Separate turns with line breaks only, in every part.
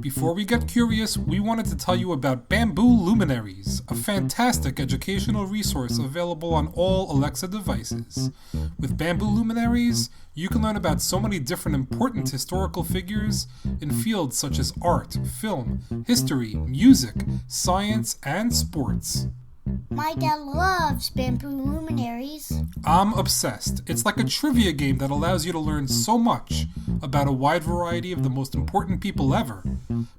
Before we get curious, we wanted to tell you about Bamboo Luminaries, a fantastic educational resource available on all Alexa devices. With Bamboo Luminaries, you can learn about so many different important historical figures in fields such as art, film, history, music, science, and sports.
My dad loves Bamboo Luminaries.
I'm obsessed. It's like a trivia game that allows you to learn so much about a wide variety of the most important people ever.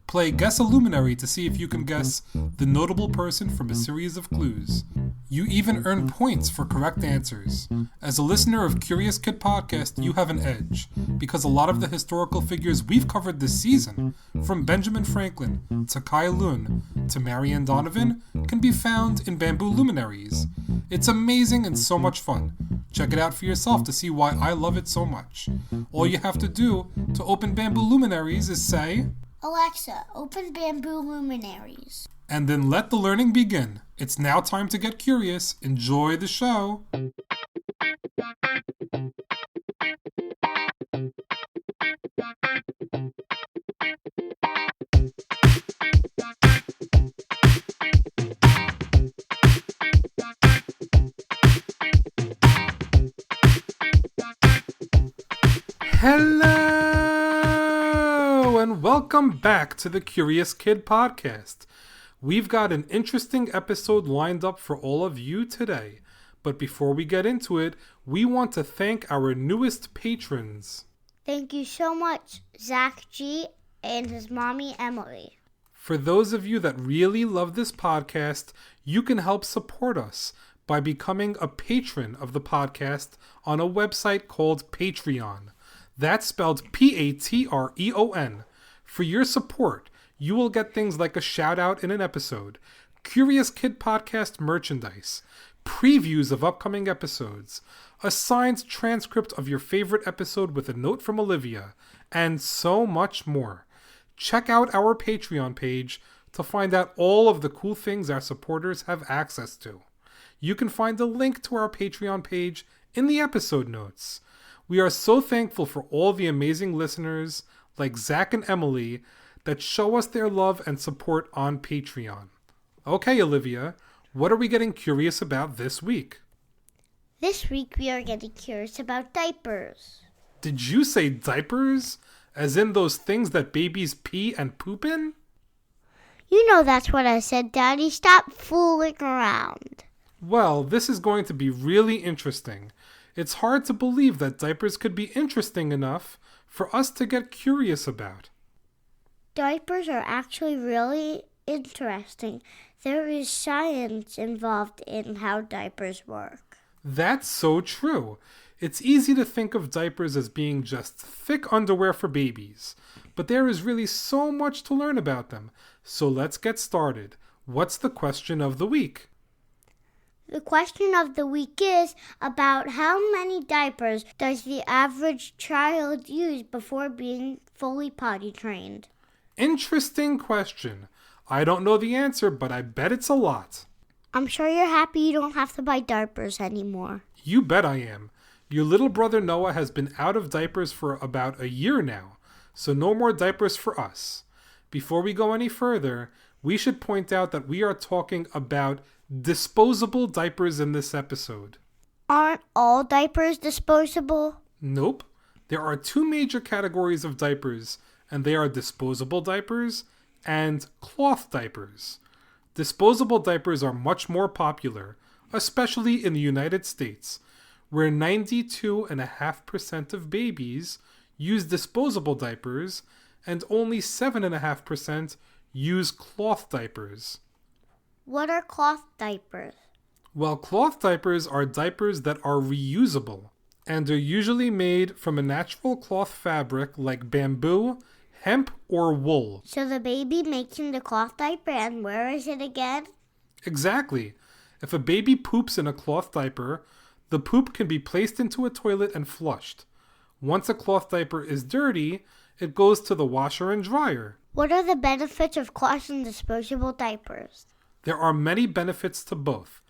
Play Guess a Luminary to see if you can guess the notable person from a series of clues. You even earn points for correct answers. As a listener of Curious Kid Podcast, you have an edge, because a lot of the historical figures we've covered this season, from Benjamin Franklin to Kai Lun to Marianne Donovan, can be found in Bamboo Luminaries. It's amazing and so much fun. Check it out for yourself to see why I love it so much. All you have to do to open Bamboo Luminaries is say,
Alexa, open Bamboo Luminaries.
And then let the learning begin. It's now time to get curious. Enjoy the show. Hello, and welcome back to the Curious Kid Podcast. We've got an interesting episode lined up for all of you today. But before we get into it, we want to thank our newest patrons.
Thank you so much, Zach G. and his mommy, Emily.
For those of you that really love this podcast, you can help support us by becoming a patron of the podcast on a website called Patreon. That's spelled Patreon. For your support, you will get things like a shout out in an episode, Curious Kid Podcast merchandise, previews of upcoming episodes, a signed transcript of your favorite episode with a note from Olivia, and so much more. Check out our Patreon page to find out all of the cool things our supporters have access to. You can find a link to our Patreon page in the episode notes. We are so thankful for all the amazing listeners like Zach and Emily that show us their love and support on Patreon. Okay, Olivia, what are we getting curious about this week?
This week we are getting curious about diapers.
Did you say diapers? As in those things that babies pee and poop in?
You know that's what I said, Daddy. Stop fooling around.
Well, this is going to be really interesting. It's hard to believe that diapers could be interesting enough for us to get curious about.
Diapers are actually really interesting. There is science involved in how diapers work.
That's so true. It's easy to think of diapers as being just thick underwear for babies, but there is really so much to learn about them. So let's get started. What's the question of the week?
The question of the week is about how many diapers does the average child use before being fully potty trained?
Interesting question. I don't know the answer, but I bet it's a lot.
I'm sure you're happy you don't have to buy diapers anymore.
You bet I am. Your little brother Noah has been out of diapers for about a year now, so no more diapers for us. Before we go any further, we should point out that we are talking about disposable diapers in this episode.
Aren't all diapers disposable?
Nope. There are two major categories of diapers, and they are disposable diapers and cloth diapers. Disposable diapers are much more popular, especially in the United States, where 92.5% of babies use disposable diapers and only 7.5% use cloth diapers.
What are cloth diapers?
Well, cloth diapers are diapers that are reusable and are usually made from a natural cloth fabric like bamboo, hemp, or wool.
So the baby makes the cloth diaper and wears it again?
Exactly. If a baby poops in a cloth diaper, the poop can be placed into a toilet and flushed. Once a cloth diaper is dirty, it goes to the washer and dryer.
What are the benefits of cloth and disposable diapers?
There are many benefits to both.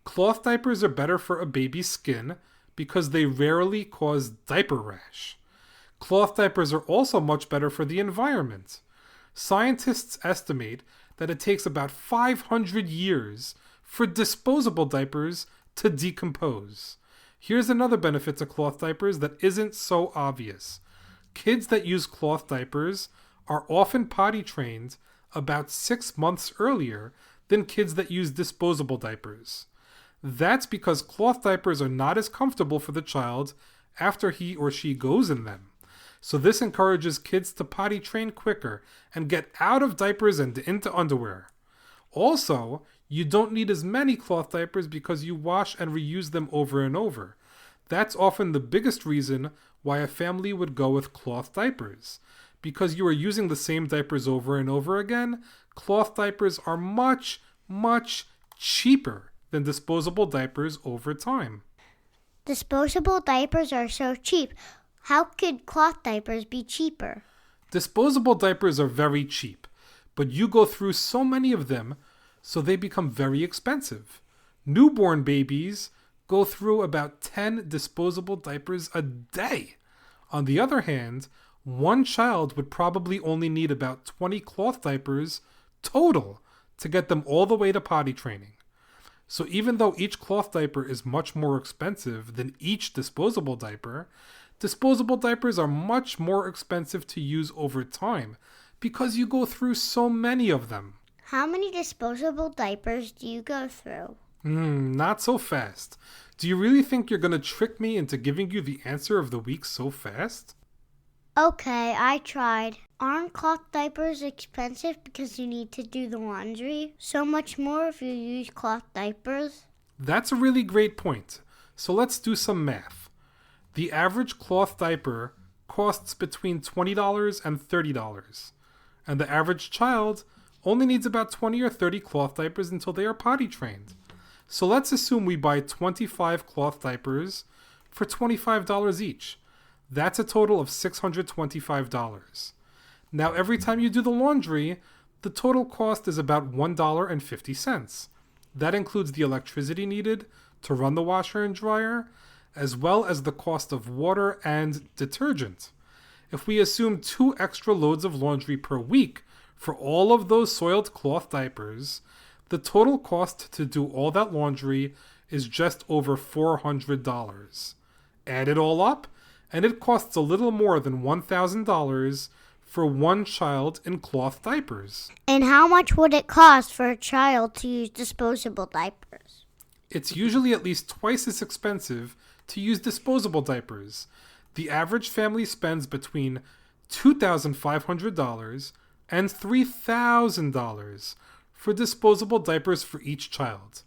Cloth diapers are better for a baby's skin because they rarely cause diaper rash. Cloth diapers are also much better for the environment. Scientists estimate that it takes about 500 years for disposable diapers to decompose. Here's another benefit to cloth diapers that isn't so obvious. Kids that use cloth diapers are often potty trained about 6 months earlier than kids that use disposable diapers. That's because cloth diapers are not as comfortable for the child after he or she goes in them. So this encourages kids to potty train quicker and get out of diapers and into underwear. Also, you don't need as many cloth diapers because you wash and reuse them over and over. That's often the biggest reason why a family would go with cloth diapers. Because you are using the same diapers over and over again, cloth diapers are much, much cheaper than disposable diapers over time.
Disposable diapers are so cheap. How could cloth diapers be cheaper?
Disposable diapers are very cheap, but you go through so many of them, so they become very expensive. Newborn babies go through about 10 disposable diapers a day. On the other hand, one child would probably only need about 20 cloth diapers total to get them all the way to potty training. So even though each cloth diaper is much more expensive than each disposable diapers are much more expensive to use over time because you go through so many of them.
How many disposable diapers do you go through?
Not so fast. Do you really think you're going to trick me into giving you the answer of the week so fast?
Okay, I tried. Aren't cloth diapers expensive because you need to do the laundry? So much more if you use cloth diapers?
That's a really great point. So let's do some math. The average cloth diaper costs between $20 and $30. And the average child only needs about 20 or 30 cloth diapers until they are potty trained. So let's assume we buy 25 cloth diapers for $25 each. That's a total of $625. Now every time you do the laundry, the total cost is about $1.50. That includes the electricity needed to run the washer and dryer, as well as the cost of water and detergent. If we assume 2 extra loads of laundry per week for all of those soiled cloth diapers, the total cost to do all that laundry is just over $400. Add it all up, and it costs a little more than $1,000 for one child in cloth diapers.
And how much would it cost for a child to use disposable diapers?
It's usually at least twice as expensive to use disposable diapers. The average family spends between $2,500 and $3,000 for disposable diapers for each child.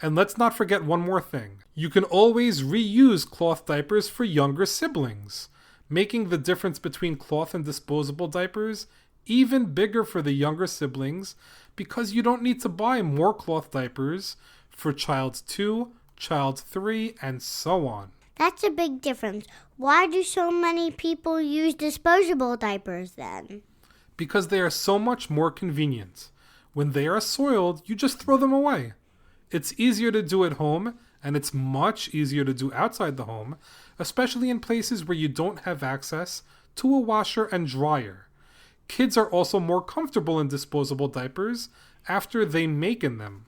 And let's not forget one more thing. You can always reuse cloth diapers for younger siblings, making the difference between cloth and disposable diapers even bigger for the younger siblings because you don't need to buy more cloth diapers for child 2, child 3, and so on.
That's a big difference. Why do so many people use disposable diapers then?
Because they are so much more convenient. When they are soiled, you just throw them away. It's easier to do at home, and it's much easier to do outside the home, especially in places where you don't have access to a washer and dryer. Kids are also more comfortable in disposable diapers after they make in them.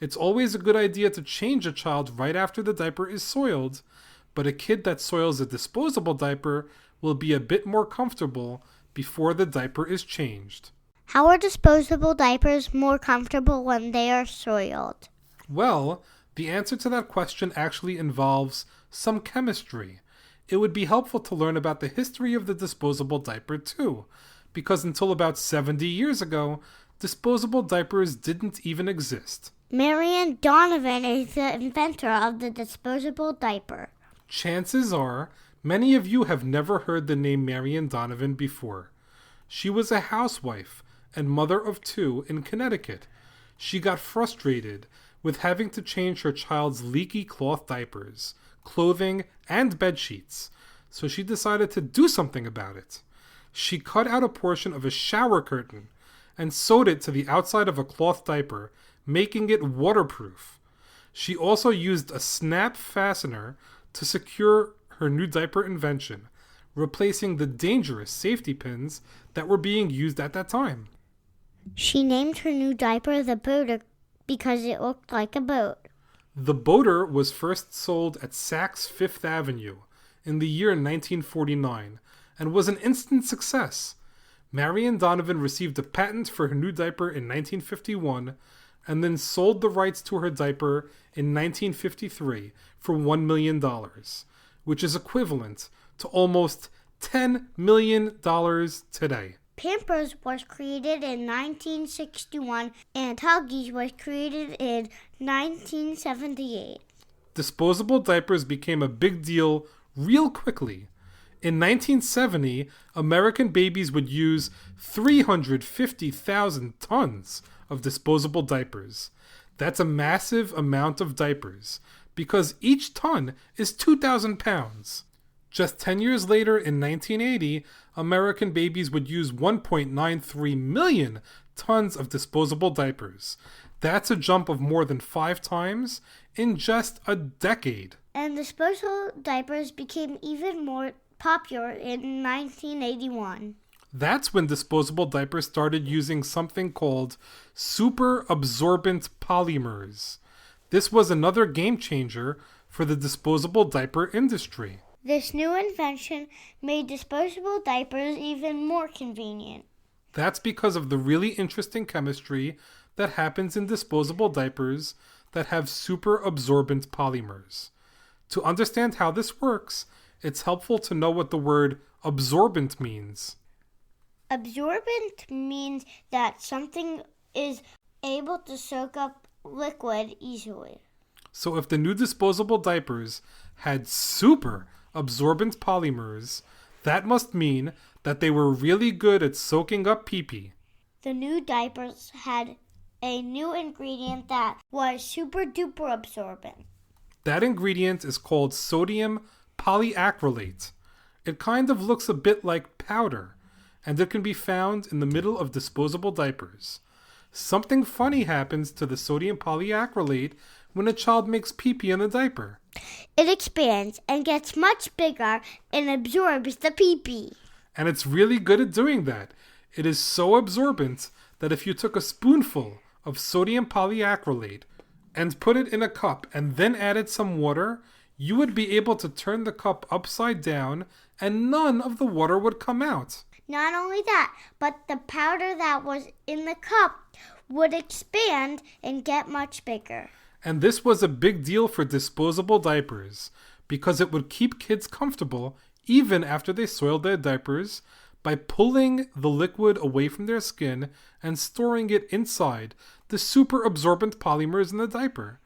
It's always a good idea to change a child right after the diaper is soiled, but a kid that soils a disposable diaper will be a bit more comfortable before the diaper is changed.
How are disposable diapers more comfortable when they are soiled?
Well, the answer to that question actually involves some chemistry. It would be helpful to learn about the history of the disposable diaper too, because until about 70 years ago, disposable diapers didn't even exist.
Marion Donovan is the inventor of the disposable diaper.
Chances are, many of you have never heard the name Marion Donovan before. She was a housewife and mother of 2 in Connecticut. She got frustrated with having to change her child's leaky cloth diapers, clothing, and bed sheets, so she decided to do something about it. She cut out a portion of a shower curtain and sewed it to the outside of a cloth diaper, making it waterproof. She also used a snap fastener to secure her new diaper invention, replacing the dangerous safety pins that were being used at that time.
She named her new diaper the Boater because it looked like a boat.
The Boater was first sold at Saks Fifth Avenue in the year 1949 and was an instant success. Marion Donovan received a patent for her new diaper in 1951 and then sold the rights to her diaper in 1953 for $1 million, which is equivalent to almost $10 million today.
Pampers was created in 1961 and Huggies was created in 1978.
Disposable diapers became a big deal real quickly. In 1970, American babies would use 350,000 tons of disposable diapers. That's a massive amount of diapers because each ton is 2,000 pounds. Just 10 years later, in 1980, American babies would use 1.93 million tons of disposable diapers. That's a jump of more than 5 times in just a decade.
And disposable diapers became even more popular in 1981.
That's when disposable diapers started using something called super absorbent polymers. This was another game changer for the disposable diaper industry.
This new invention made disposable diapers even more convenient.
That's because of the really interesting chemistry that happens in disposable diapers that have super absorbent polymers. To understand how this works, it's helpful to know what the word absorbent means.
Absorbent means that something is able to soak up liquid easily.
So if the new disposable diapers had super absorbent polymers, that must mean that they were really good at soaking up pee-pee.
The new diapers had a new ingredient that was super duper absorbent.
That ingredient is called sodium polyacrylate. It kind of looks a bit like powder, and it can be found in the middle of disposable diapers. Something funny happens to the sodium polyacrylate when a child makes pee-pee in the diaper.
It expands and gets much bigger and absorbs the pee-pee.
And it's really good at doing that. It is so absorbent that if you took a spoonful of sodium polyacrylate and put it in a cup and then added some water, you would be able to turn the cup upside down and none of the water would come out.
Not only that, but the powder that was in the cup would expand and get much bigger.
And this was a big deal for disposable diapers because it would keep kids comfortable even after they soiled their diapers by pulling the liquid away from their skin and storing it inside the super absorbent polymers in the diaper.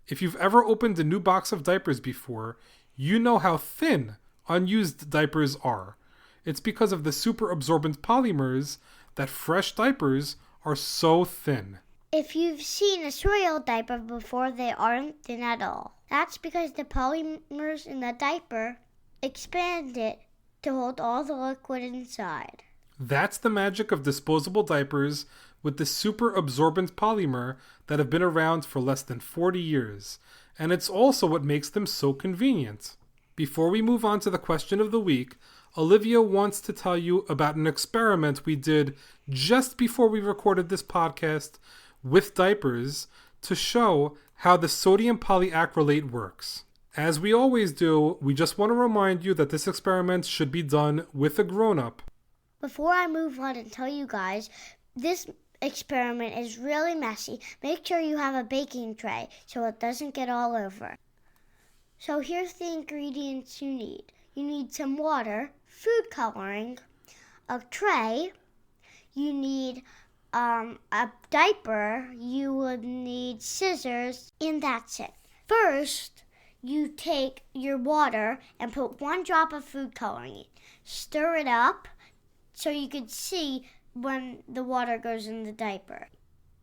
If you've ever opened a new box of diapers before, you know how thin unused diapers are. It's because of the super absorbent polymers that fresh diapers are so thin.
If you've seen a soiled diaper before, they aren't thin at all. That's because the polymers in the diaper expand it to hold all the liquid inside.
That's the magic of disposable diapers with the super absorbent polymer that have been around for less than 40 years. And it's also what makes them so convenient. Before we move on to the question of the week, Olivia wants to tell you about an experiment we did just before we recorded this podcast with diapers to show how the sodium polyacrylate works. As we always do, we just want to remind you that this experiment should be done with a grown-up.
Before I move on and tell you guys, this experiment is really messy. Make sure you have a baking tray so it doesn't get all over. So here's the ingredients you need. You need some water, food coloring, a tray, you need a diaper, you would need scissors, and that's it. First, you take your water and put 1 drop of food coloring in. Stir it up so you can see when the water goes in the diaper.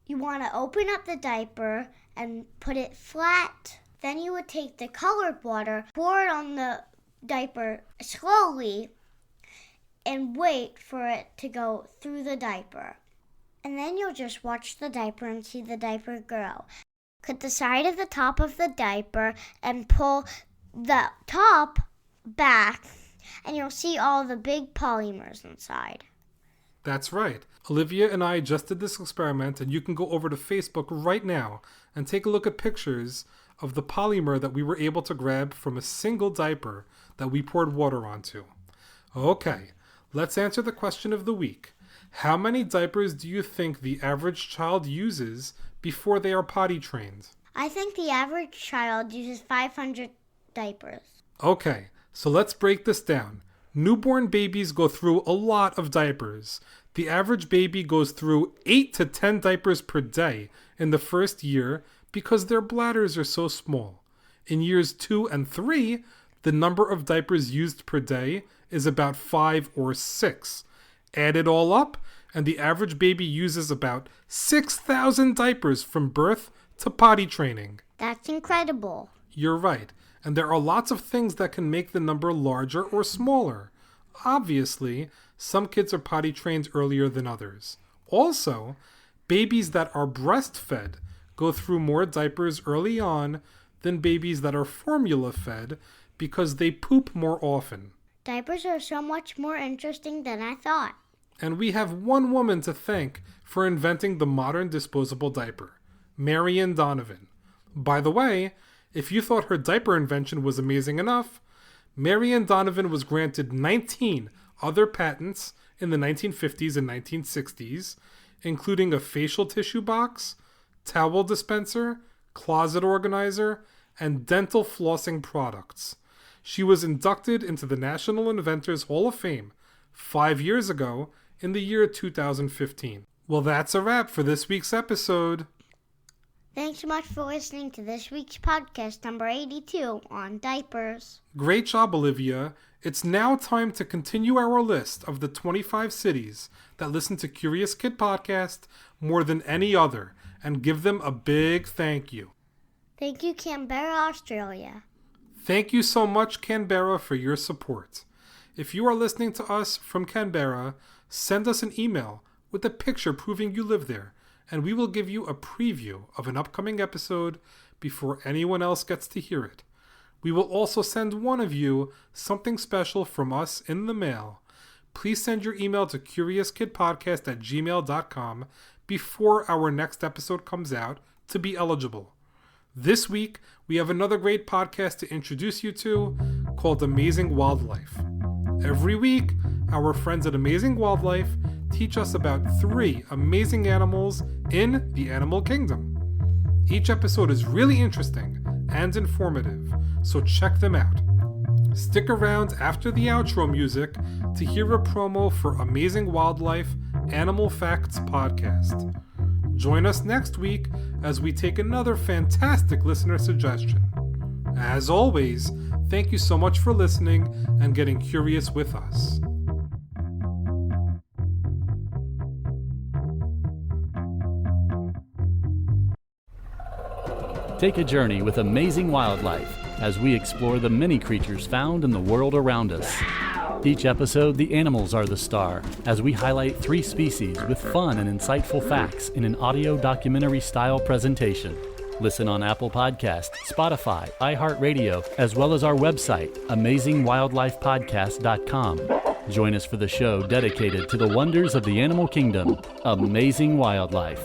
You want to open up the diaper and put it flat. Then you would take the colored water, pour it on the diaper slowly, and wait for it to go through the diaper. And then you'll just watch the diaper and see the diaper grow. Cut the side of the top of the diaper and pull the top back and you'll see all the big polymers inside.
That's right. Olivia and I just did this experiment, and you can go over to Facebook right now and take a look at pictures of the polymer that we were able to grab from a single diaper that we poured water onto. Okay, let's answer the question of the week. How many diapers do you think the average child uses before they are potty trained?
I think the average child uses 500 diapers.
Okay, so let's break this down. Newborn babies go through a lot of diapers. The average baby goes through 8 to 10 diapers per day in the first year because their bladders are so small. In years 2 and 3, the number of diapers used per day is about 5 or 6. Add it all up, and the average baby uses about 6,000 diapers from birth to potty training.
That's incredible.
You're right, and there are lots of things that can make the number larger or smaller. Obviously, some kids are potty trained earlier than others. Also, babies that are breastfed go through more diapers early on than babies that are formula fed because they poop more often.
Diapers are so much more interesting than I thought.
And we have one woman to thank for inventing the modern disposable diaper, Marian Donovan. By the way, if you thought her diaper invention was amazing enough, Marian Donovan was granted 19 other patents in the 1950s and 1960s, including a facial tissue box, towel dispenser, closet organizer, and dental flossing products. She was inducted into the National Inventors Hall of Fame 5 years ago in the year 2015. Well, that's a wrap for this week's episode.
Thanks so much for listening to this week's podcast, number 82, on diapers.
Great job, Olivia. It's now time to continue our list of the 25 cities that listen to Curious Kid Podcast more than any other and give them a big thank you.
Thank you, Canberra, Australia.
Thank you so much, Canberra, for your support. If you are listening to us from Canberra, send us an email with a picture proving you live there, and we will give you a preview of an upcoming episode before anyone else gets to hear it. We will also send one of you something special from us in the mail. Please send your email to CuriousKidPodcast@gmail.com before our next episode comes out to be eligible. This week, we have another great podcast to introduce you to called Amazing Wildlife. Every week, our friends at Amazing Wildlife teach us about 3 amazing animals in the animal kingdom. Each episode is really interesting and informative, so check them out. Stick around after the outro music to hear a promo for Amazing Wildlife Animal Facts Podcast. Join us next week as we take another fantastic listener suggestion. As always, thank you so much for listening and getting curious with us.
Take a journey with Amazing Wildlife as we explore the many creatures found in the world around us. Each episode, the animals are the star, as we highlight 3 species with fun and insightful facts in an audio documentary-style presentation. Listen on Apple Podcasts, Spotify, iHeartRadio, as well as our website, AmazingWildlifePodcast.com. Join us for the show dedicated to the wonders of the animal kingdom, Amazing Wildlife.